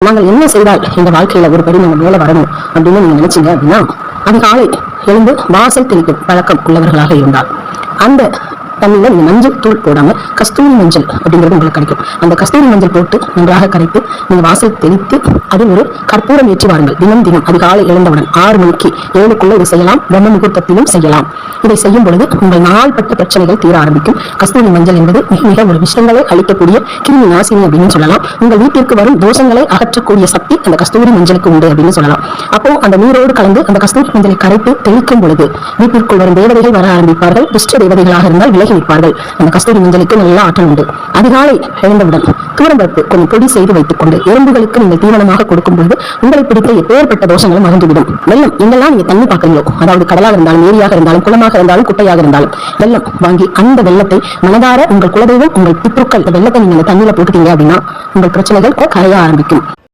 நாங்கள் என்ன செய்தால் எங்க வாழ்க்கையில ஒரு படி நம்ம மேல வரணும் அப்படின்னு நீங்க நினைச்சீங்க அப்படின்னா, அதிகாலை எழுந்து வாசல் தெளிக்கும் பழக்கம் உள்ளவர்களாக இருந்தால் அந்த தண்ணியில நீங்க மஞ்சள் தூள் போடாம கஸ்தூரி மஞ்சள் அப்படிங்கிறது உங்களுக்கு கிடைக்கும். அந்த கஸ்தூரி மஞ்சள் போட்டு நன்றாக கரைத்து நீங்க வாசல் தெளித்து அதில் ஒரு கற்பூரம் ஏற்றி வாருங்கள். தினம் தினம் அதிகாலை எழுந்தவுடன் 6 மணிக்கு 7க்குள்ள இதை செய்யலாம். பிரம்ம முகூர்த்தத்திலும் செய்யலாம். இதை செய்யும் பொழுது உங்கள் நாள்பட்ட பிரச்சனைகள் தீர ஆரம்பிக்கும். கஸ்தூரி மஞ்சள் என்பது மிக மிக ஒரு விஷயங்களை அளிக்கக்கூடிய கிருமி நாசினி அப்படின்னு சொல்லலாம். உங்கள் வீட்டிற்கு வரும் தோஷங்களை அகற்றக்கூடிய சக்தி அந்த கஸ்தூரி மஞ்சளுக்கு உண்டு அப்படின்னு சொல்லலாம். அப்போ அந்த நீரோடு கலந்து அந்த கஸ்தூரி மஞ்சளை கரைத்து தெளிக்கும் பொழுது வீட்டிற்குள் வரும் தேவதைகள் வர ஆரம்பிப்பார்கள். துஷ்ட தேவதைகளாக இருந்தால் விலகி நிற்பார்கள். அந்த கஸ்தூரி மஞ்சளுக்கு நல்ல ஆற்றல் உண்டு. அதிகாலை எழுந்தவுடன் தூரம்பருப்பு கொஞ்சம் பொடி செய்து வைத்துக் கொண்டு எறும்புகளுக்கு நீங்கள் தீவனமாக கொடுக்கும் பொழுது உங்களை பிடித்த எப்பேற்பட்ட தோஷங்களும் மறந்துவிடும். வெள்ளம் எங்கெல்லாம் நீங்க தண்ணி பார்க்கறீங்களோ, அதாவது கடலாக இருந்தாலும் ஏரியாக இருந்தாலும் குளமாக இருந்தாலும் குட்டையாக இருந்தாலும் வெள்ளம் வாங்கி அந்த வெள்ளத்தை மனதார உங்கள் குலதெய்வம் உங்கள் பித்ருக்கள் வெள்ளத்தை நீங்க தண்ணியில போட்டுட்டீங்க அப்படின்னா உங்கள் பிரச்சனைகள் கரைய ஆரம்பிக்கும்.